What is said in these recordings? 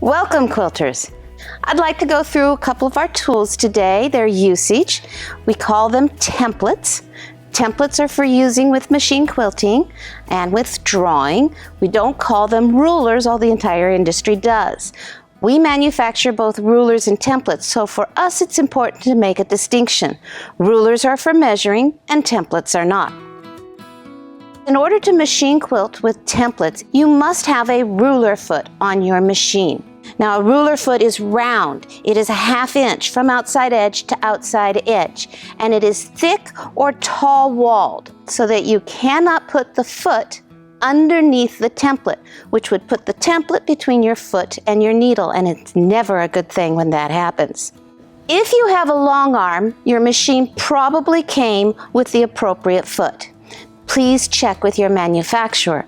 Welcome, quilters. I'd like to go through a couple of our tools today, their usage. We call them templates. Templates are for using with machine quilting and with drawing. We don't call them rulers, although the entire industry does. We manufacture both rulers and templates, so for us it's important to make a distinction. Rulers are for measuring and templates are not. In order to machine quilt with templates, you must have a ruler foot on your machine. Now, a ruler foot is round. It is a 1/2 inch from outside edge to outside edge, and it is thick or tall walled so that you cannot put the foot underneath the template, which would put the template between your foot and your needle, and it's never a good thing when that happens. If you have a long arm, your machine probably came with the appropriate foot. Please check with your manufacturer.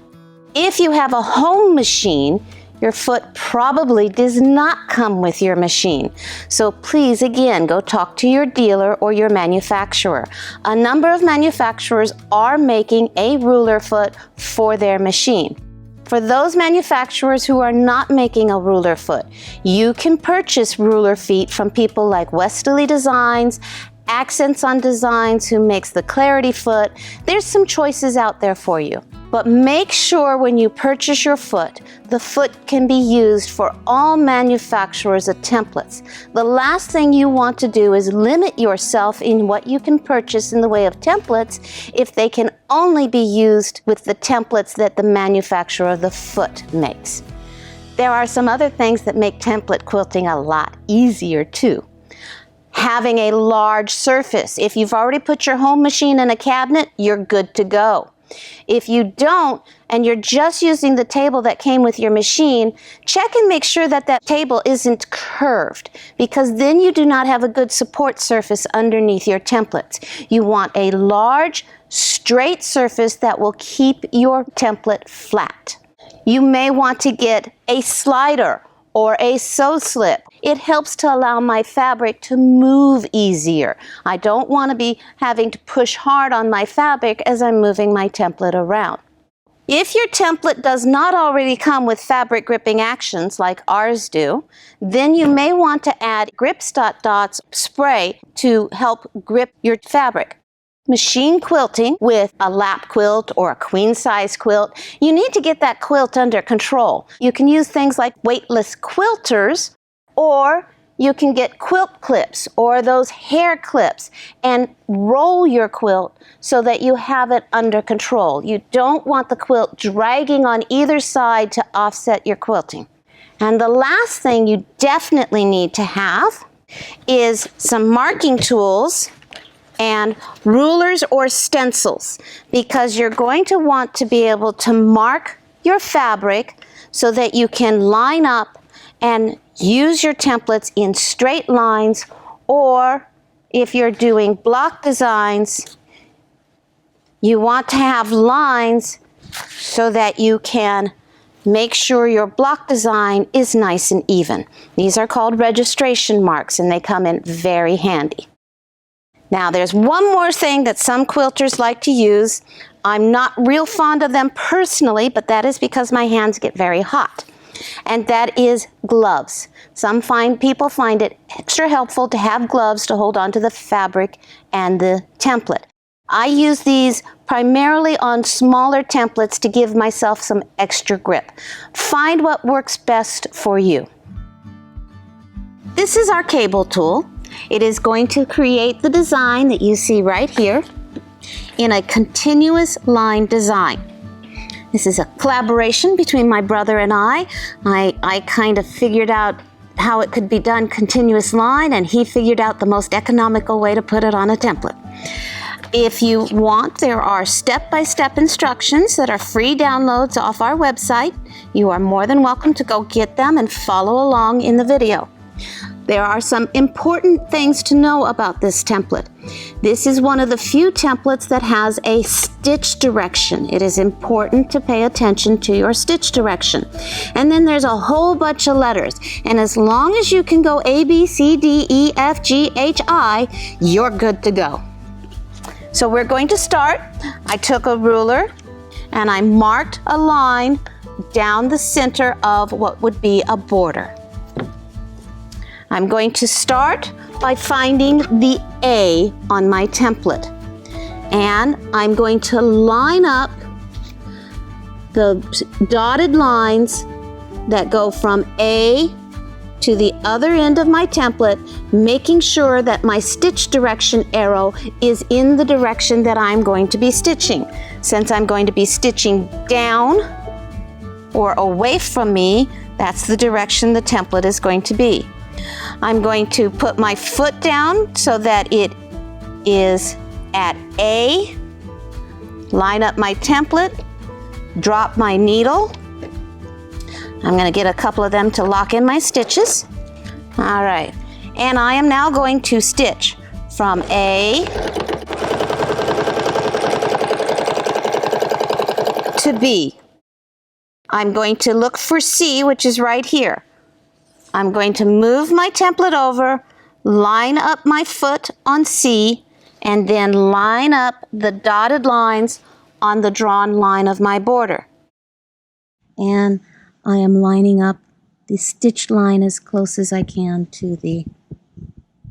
If you have a home machine, your foot probably does not come with your machine. So please, again, go talk to your dealer or your manufacturer. A number of manufacturers are making a ruler foot for their machine. For those manufacturers who are not making a ruler foot, you can purchase ruler feet from people like Westerly Designs, Accents on Designs, who makes the Clarity foot. There's some choices out there for you. But make sure when you purchase your foot, the foot can be used for all manufacturers of templates. The last thing you want to do is limit yourself in what you can purchase in the way of templates if they can only be used with the templates that the manufacturer of the foot makes. There are some other things that make template quilting a lot easier too. Having a large surface. If you've already put your home machine in a cabinet, you're good to go. If you don't, and you're just using the table that came with your machine, check and make sure that that table isn't curved, because then you do not have a good support surface underneath your templates. You want a large, straight surface that will keep your template flat. You may want to get a slider or a sew slip. It helps to allow my fabric to move easier. I don't want to be having to push hard on my fabric as I'm moving my template around. If your template does not already come with fabric gripping actions like ours do, then you may want to add Grips Dots spray to help grip your fabric. Machine quilting with a lap quilt or a queen size quilt, you need to get that quilt under control. You can use things like weightless quilters, or you can get quilt clips or those hair clips and roll your quilt so that you have it under control. You don't want the quilt dragging on either side to offset your quilting. And the last thing you definitely need to have is some marking tools and rulers or stencils, because you're going to want to be able to mark your fabric so that you can line up and use your templates in straight lines, or if you're doing block designs, you want to have lines so that you can make sure your block design is nice and even. These are called registration marks, and they come in very handy. Now, there's one more thing that some quilters like to use. I'm not real fond of them personally, but that is because my hands get very hot. And that is gloves. Some people find it extra helpful to have gloves to hold onto the fabric and the template. I use these primarily on smaller templates to give myself some extra grip. Find what works best for you. This is our cable tool. It is going to create the design that you see right here in a continuous line design. This is a collaboration between my brother and I. I kind of figured out how it could be done continuous line, and he figured out the most economical way to put it on a template. If you want, there are step-by-step instructions that are free downloads off our website. You are more than welcome to go get them and follow along in the video. There are some important things to know about this template. This is one of the few templates that has a stitch direction. It is important to pay attention to your stitch direction. And then there's a whole bunch of letters. And as long as you can go A, B, C, D, E, F, G, H, I, you're good to go. So we're going to start. I took a ruler and I marked a line down the center of what would be a border. I'm going to start by finding the A on my template. And I'm going to line up the dotted lines that go from A to the other end of my template, making sure that my stitch direction arrow is in the direction that I'm going to be stitching. Since I'm going to be stitching down or away from me, that's the direction the template is going to be. I'm going to put my foot down so that it is at A, line up my template, drop my needle. I'm going to get a couple of them to lock in my stitches. All right, and I am now going to stitch from A to B. I'm going to look for C, which is right here. I'm going to move my template over, line up my foot on C, and then line up the dotted lines on the drawn line of my border. And I am lining up the stitch line as close as I can to the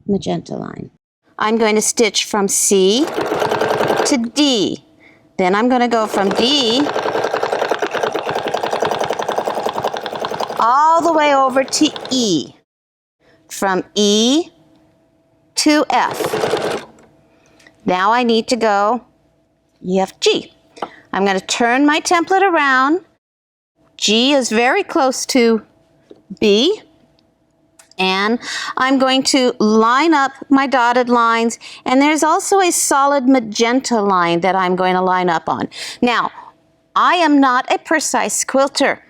magenta line. I'm going to stitch from C to D. Then I'm going to go from D all the way over to E. From E to F. Now I need to go F, G. I'm going to turn my template around. G is very close to B, and I'm going to line up my dotted lines, and there's also a solid magenta line that I'm going to line up on. Now, I am not a precise quilter.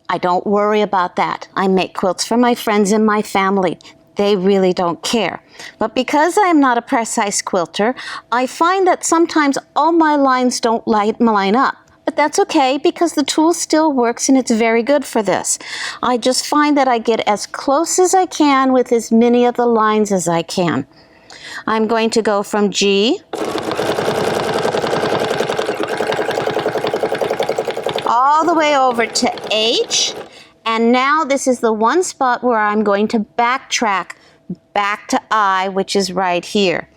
I don't worry about that. I make quilts for my friends and my family. They really don't care. But because I am not a precise quilter, I find that sometimes all my lines don't line up. But that's okay because the tool still works and it's very good for this. I just find that I get as close as I can with as many of the lines as I can. I'm going to go from G all the way over to H, and now this is the one spot where I'm going to backtrack back to I, which is right here.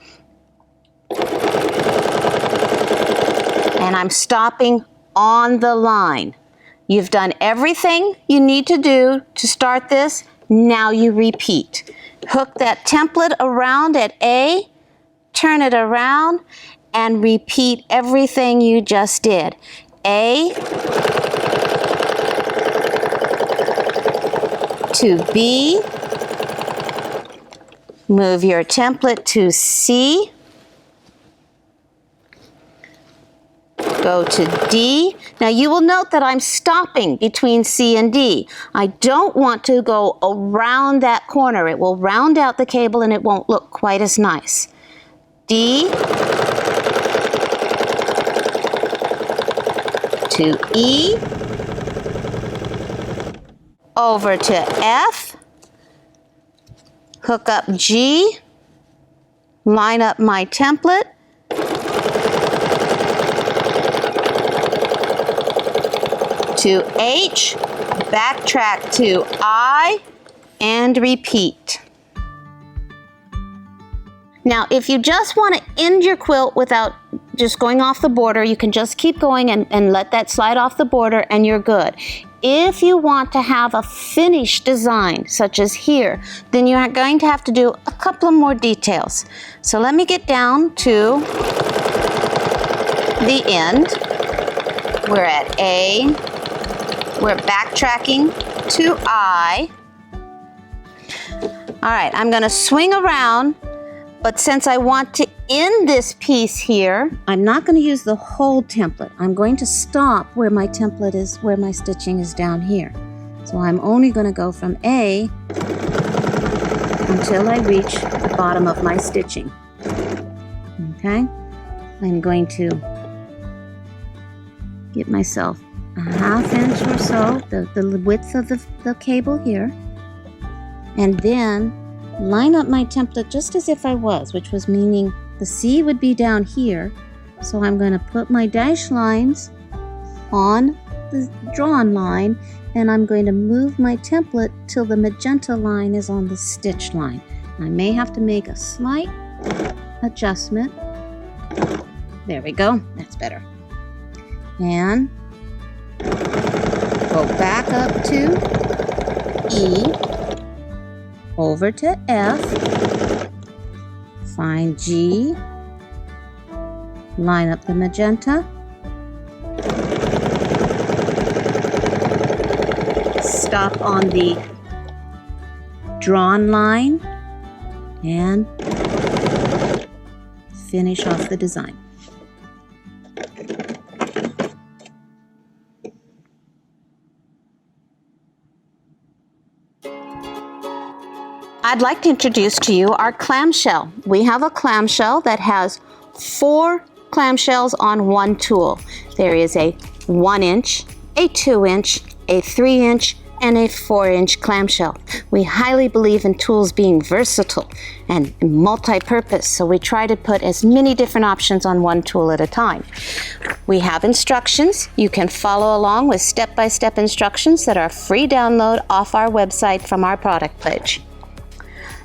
And I'm stopping on the line. You've done everything you need to do to start this. Now you repeat. Hook that template around at A, turn it around, and repeat everything you just did. A to B, move your template to C, go to D. Now you will note that I'm stopping between C and D. I don't want to go around that corner. It will round out the cable and it won't look quite as nice. D to E, over to F, hook up G, line up my template, to H, backtrack to I, and repeat. Now, if you just want to end your quilt without just going off the border, you can just keep going and let that slide off the border and you're good. If you want to have a finished design, such as here, then you are going to have to do a couple of more details. So let me get down to the end. We're at A. We're backtracking to I. All right, I'm going to swing around, but since I want to end this piece here, I'm not going to use the whole template. I'm going to stop where my template is, where my stitching is down here. So I'm only going to go from A until I reach the bottom of my stitching. Okay? I'm going to get myself a 1/2 inch or so, the width of the cable here, and then line up my template just as if I was, which was meaning the C would be down here. So I'm going to put my dash lines on the drawn line, and I'm going to move my template till the magenta line is on the stitch line. I may have to make a slight adjustment. There we go, that's better. And go back up to E, over to F, find G, line up the magenta, stop on the drawn line, and finish off the design. I'd like to introduce to you our clamshell. We have a clamshell that has 4 clamshells on one tool. There is a 1-inch, a 2-inch, a 3-inch, and a 4-inch clamshell. We highly believe in tools being versatile and multi-purpose, so we try to put as many different options on one tool at a time. We have instructions. You can follow along with step-by-step instructions that are free download off our website from our product page.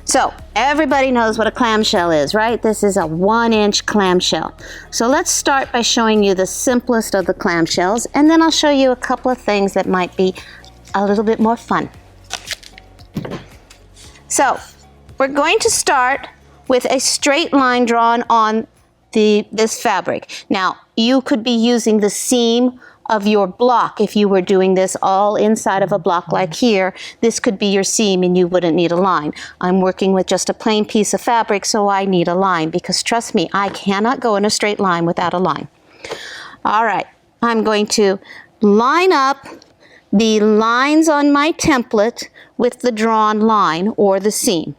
So everybody knows what a clamshell is, right? This is a 1-inch clamshell. So let's start by showing you the simplest of the clamshells, and then I'll show you a couple of things that might be a little bit more fun. So we're going to start with a straight line drawn on this fabric. Now you could be using the seam of your block. If you were doing this all inside of a block like here, this could be your seam and you wouldn't need a line. I'm working with just a plain piece of fabric, so I need a line, because trust me, I cannot go in a straight line without a line. All right, I'm going to line up the lines on my template with the drawn line or the seam.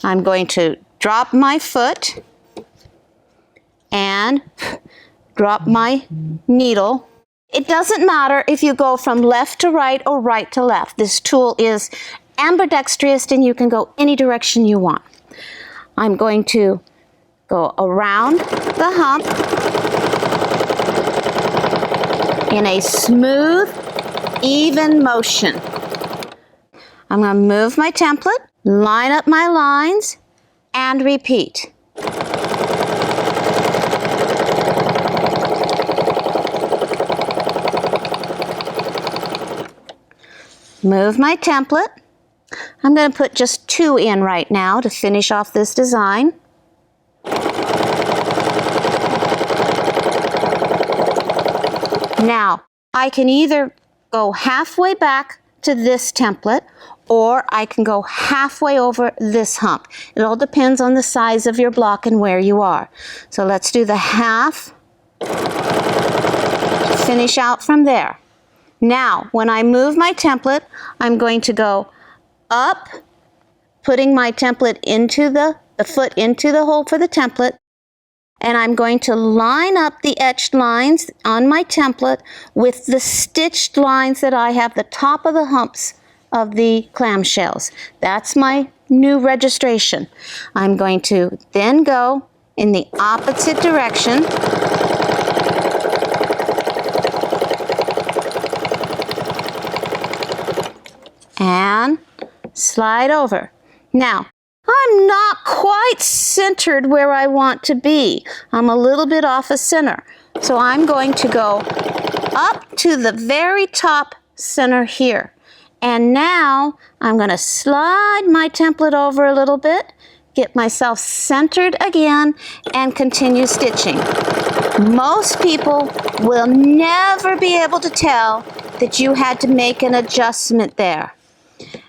I'm going to drop my foot and drop my needle. It doesn't matter if you go from left to right or right to left. This tool is ambidextrous and you can go any direction you want. I'm going to go around the hump in a smooth, even motion. I'm going to move my template, line up my lines, and repeat. Move my template. I'm going to put just 2 in right now to finish off this design. Now, I can either go halfway back to this template, or I can go halfway over this hump. It all depends on the size of your block and where you are. So let's do the half, finish out from there. Now, when I move my template, I'm going to go up, putting my template into the foot into the hole for the template, and I'm going to line up the etched lines on my template with the stitched lines that I have the top of the humps of the clamshells. That's my new registration. I'm going to then go in the opposite direction and slide over. Now, I'm not quite centered where I want to be. I'm a little bit off of center. So I'm going to go up to the very top center here. And now I'm going to slide my template over a little bit, get myself centered again, and continue stitching. Most people will never be able to tell that you had to make an adjustment there.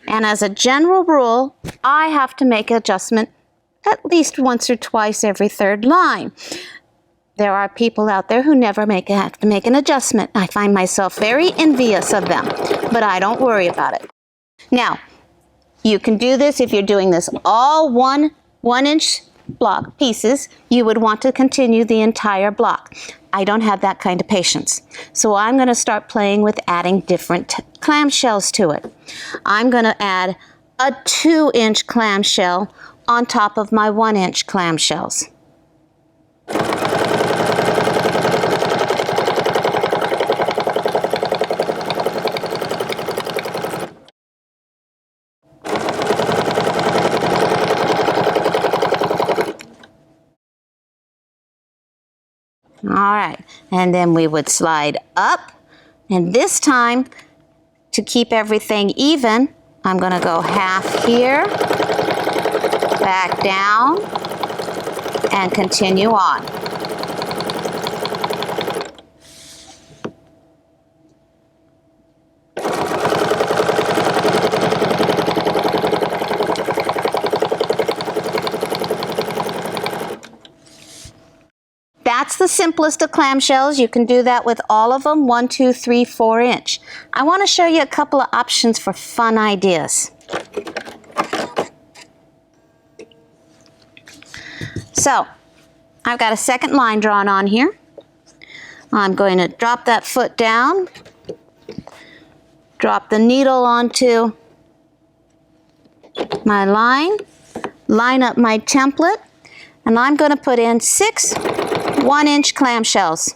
And as a general rule, I have to make an adjustment at least once or twice every 3rd line. There are people out there who never have to make an adjustment. I find myself very envious of them, but I don't worry about it. Now, you can do this if you're doing this all 1-inch block pieces. You would want to continue the entire block. I don't have that kind of patience. So I'm going to start playing with adding different clamshells to it. I'm going to add a 2-inch clamshell on top of my 1-inch clamshells. All right, and then we would slide up, and this time, to keep everything even, I'm gonna go half here, back down, and continue on. That's the simplest of clamshells. You can do that with all of them, 1, 2, 3, 4 inch. I want to show you a couple of options for fun ideas. So, I've got a second line drawn on here. I'm going to drop that foot down, drop the needle onto my line up my template, and I'm going to put in 6 1-inch clamshells.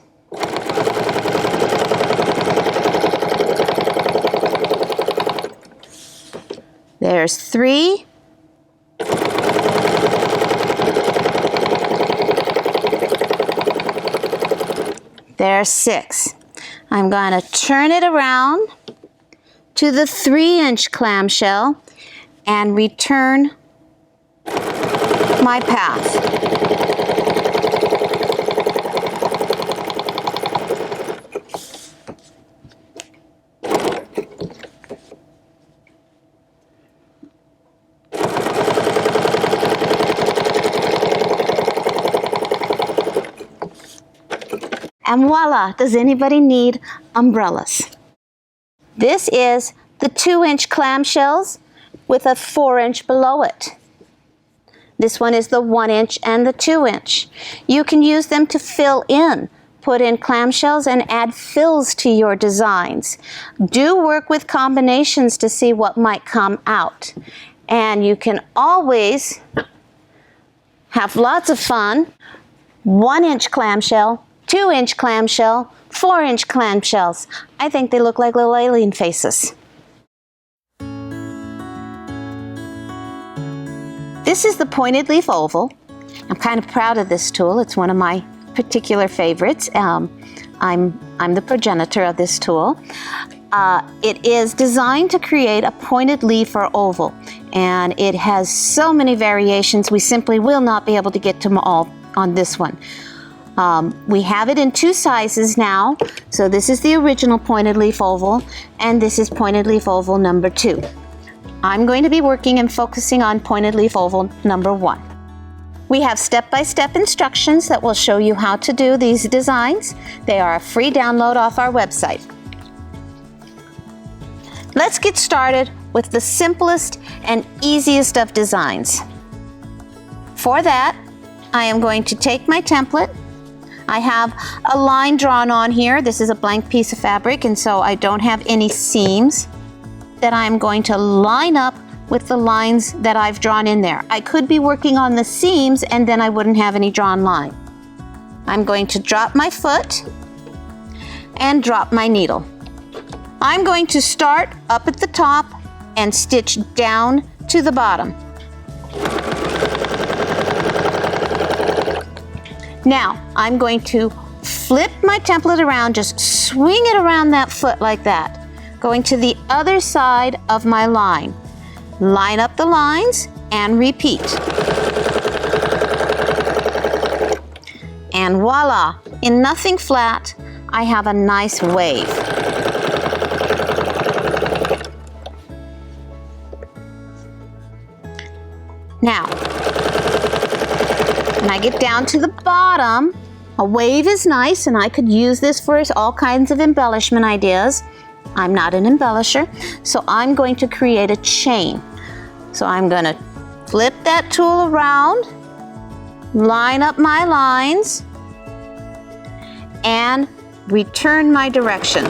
There's 3. There's 6. I'm going to turn it around to the 3-inch clamshell and return my path. And voila, does anybody need umbrellas? This is the 2-inch clamshells with a 4-inch below it. This one is the 1-inch and the 2-inch. You can use them to fill in, put in clamshells and add fills to your designs. Do work with combinations to see what might come out. And you can always have lots of fun. 1-inch clamshell, 2-inch clamshell, 4-inch clamshells. I think they look like little alien faces. This is the pointed leaf oval. I'm kind of proud of this tool. It's one of my particular favorites. I'm the progenitor of this tool. It is designed to create a pointed leaf or oval, and it has so many variations we simply will not be able to get to them all on this one. We have it in 2 sizes now. So this is the original pointed leaf oval, and this is pointed leaf oval number 2. I'm going to be working and focusing on pointed leaf oval number 1. We have step-by-step instructions that will show you how to do these designs. They are a free download off our website. Let's get started with the simplest and easiest of designs. For that, I am going to take my template. I have a line drawn on here. This is a blank piece of fabric, and so I don't have any seams that I'm going to line up with the lines that I've drawn in there. I could be working on the seams and then I wouldn't have any drawn line. I'm going to drop my foot and drop my needle. I'm going to start up at the top and stitch down to the bottom. Now, I'm going to flip my template around, just swing it around that foot like that, going to the other side of my line. Line up the lines and repeat. And voila, in nothing flat, I have a nice wave. Now, when I get down to the bottom, a wave is nice, and I could use this for all kinds of embellishment ideas. I'm not an embellisher, so I'm going to create a chain. So I'm going to flip that tool around, line up my lines, and return my direction.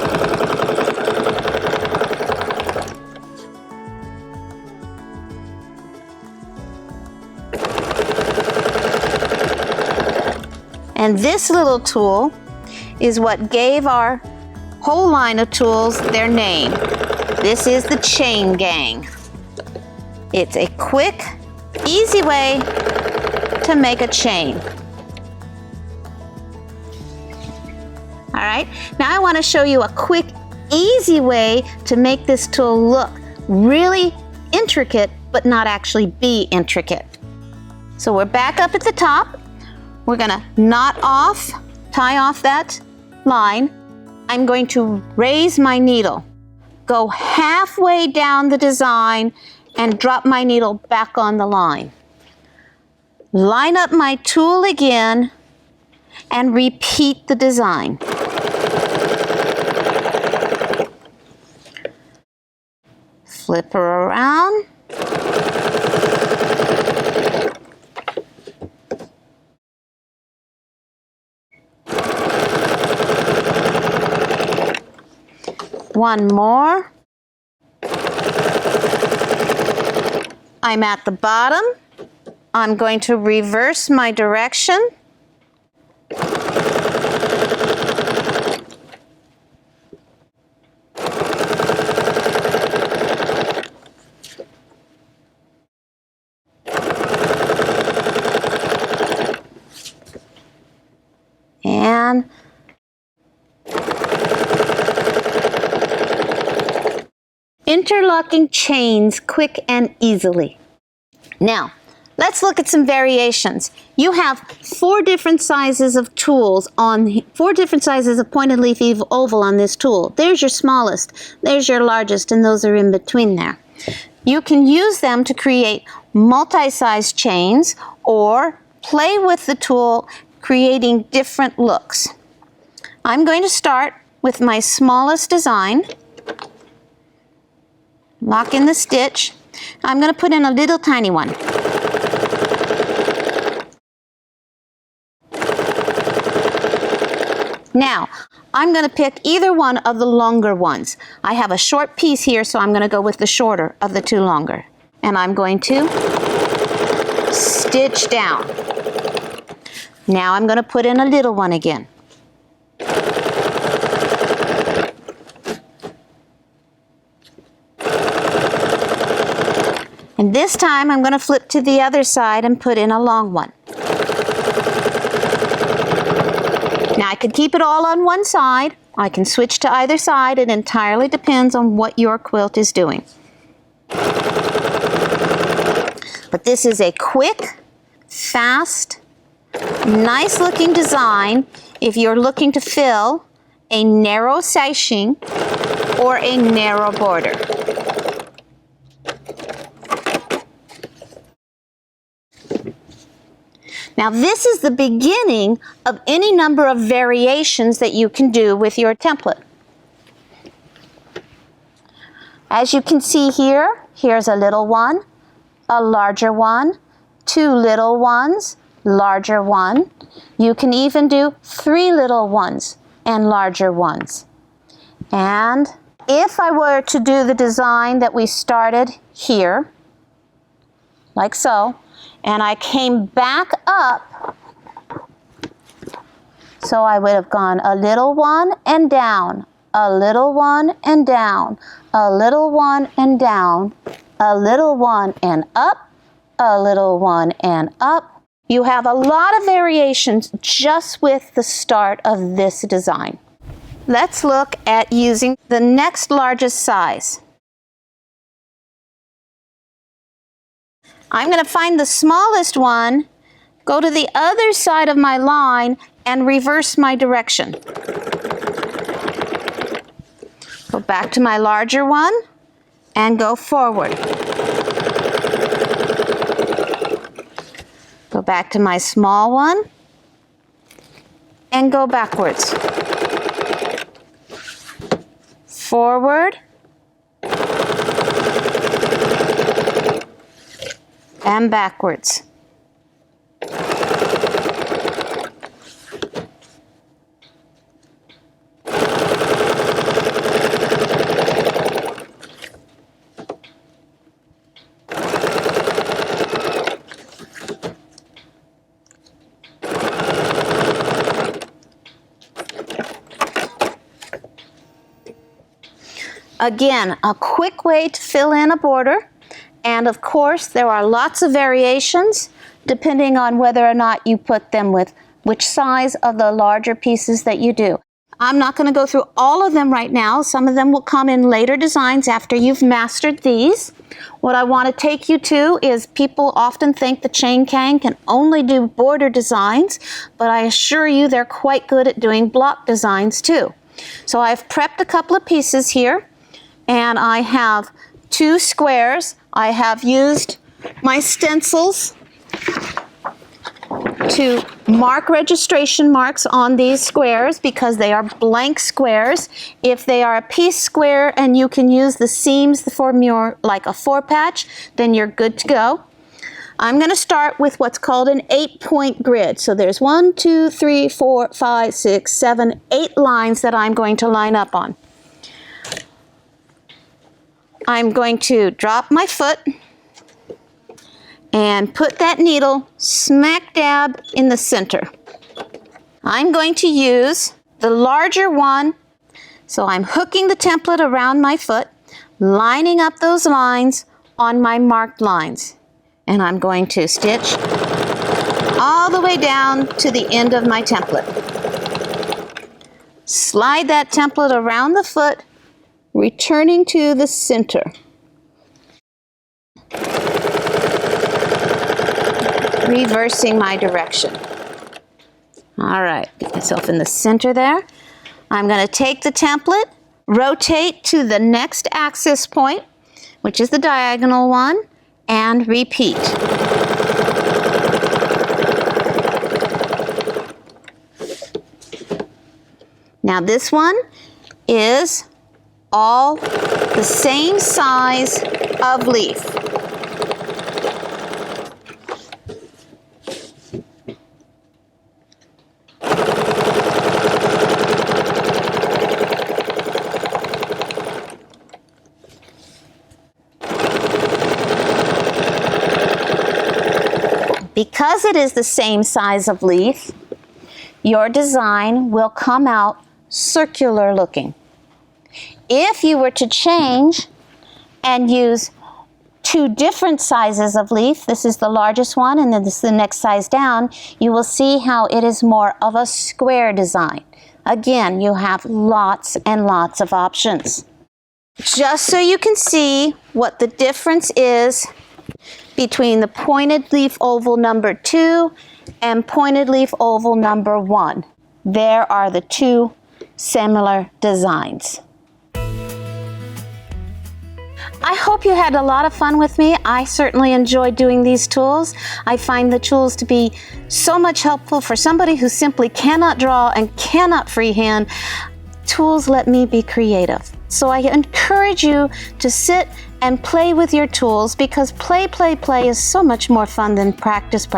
And this little tool is what gave our whole line of tools their name. This is the chain gang. It's a quick, easy way to make a chain. All right, now I want to show you a quick, easy way to make this tool look really intricate, but not actually be intricate. So we're back up at the top. We're gonna tie off that line. I'm going to raise my needle, go halfway down the design, and drop my needle back on the line. Line up my tool again and repeat the design. Flip her around. One more. I'm at the bottom. I'm going to reverse my direction. And interlocking chains quick and easily. Now, let's look at some variations. You have 4 different sizes of tools on 4 different sizes of pointed leaf oval on this tool. There's your smallest, there's your largest, and those are in between there. You can use them to create multi-size chains or play with the tool creating different looks. I'm going to start with my smallest design. Lock in the stitch. I'm going to put in a little tiny one. Now, I'm going to pick either one of the longer ones. I have a short piece here, so I'm going to go with the shorter of the 2 longer. And I'm going to stitch down. Now I'm going to put in a little one again. And this time I'm going to flip to the other side and put in a long one. Now I could keep it all on one side. I can switch to either side. It entirely depends on what your quilt is doing. But this is a quick, fast, nice looking design if you're looking to fill a narrow sashing or a narrow border. Now this is the beginning of any number of variations that you can do with your template. As you can see here, here's a little one, a larger one, 2 little ones, larger one. You can even do 3 little ones and larger ones. And if I were to do the design that we started here, like so, and I came back up, so I would have gone a little one and down, a little one and down, a little one and down, a little one and up, a little one and up. You have a lot of variations just with the start of this design. Let's look at using the next largest size. I'm going to find the smallest one, go to the other side of my line, and reverse my direction. Go back to my larger one, and go forward. Go back to my small one, and go backwards. Forward, and backwards. Again, a quick way to fill in a border. And of course, there are lots of variations depending on whether or not you put them with which size of the larger pieces that you do. I'm not going to go through all of them right now. Some of them will come in later designs after you've mastered these. What I want to take you to is people often think the chain gang can only do border designs, but I assure you they're quite good at doing block designs too. So I've prepped a couple of pieces here, and I have 2 squares. I have used my stencils to mark registration marks on these squares because they are blank squares. If they are a piece square and you can use the seams for more like a 4-patch, then you're good to go. I'm going to start with what's called an 8-point grid. So there's 1, 2, 3, 4, 5, 6, 7, 8 lines that I'm going to line up on. I'm going to drop my foot and put that needle smack dab in the center. I'm going to use the larger one, so I'm hooking the template around my foot, lining up those lines on my marked lines. And I'm going to stitch all the way down to the end of my template. Slide that template around the foot, returning to the center. Reversing my direction. All right, get myself in the center there. I'm going to take the template, rotate to the next axis point, which is the diagonal one, and repeat. Now this one is all the same size of leaf. Because it is the same size of leaf, your design will come out circular looking. If you were to change and use 2 different sizes of leaf, this is the largest one and then this is the next size down, you will see how it is more of a square design. Again, you have lots and lots of options. Just so you can see what the difference is between the pointed leaf oval number 2 and pointed leaf oval number 1. There are the 2 similar designs. I hope you had a lot of fun with me. I certainly enjoyed doing these tools. I find the tools to be so much helpful for somebody who simply cannot draw and cannot freehand. Tools let me be creative. So I encourage you to sit and play with your tools because play is so much more fun than practice.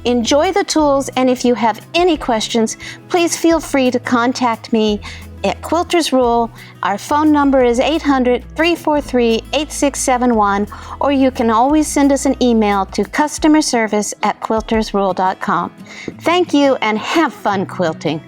Enjoy the tools, and if you have any questions, please feel free to contact me at Quilter's Rule. Our phone number is 800-343-8671, or you can always send us an email to customerservice@quiltersrule.com. Thank you and have fun quilting.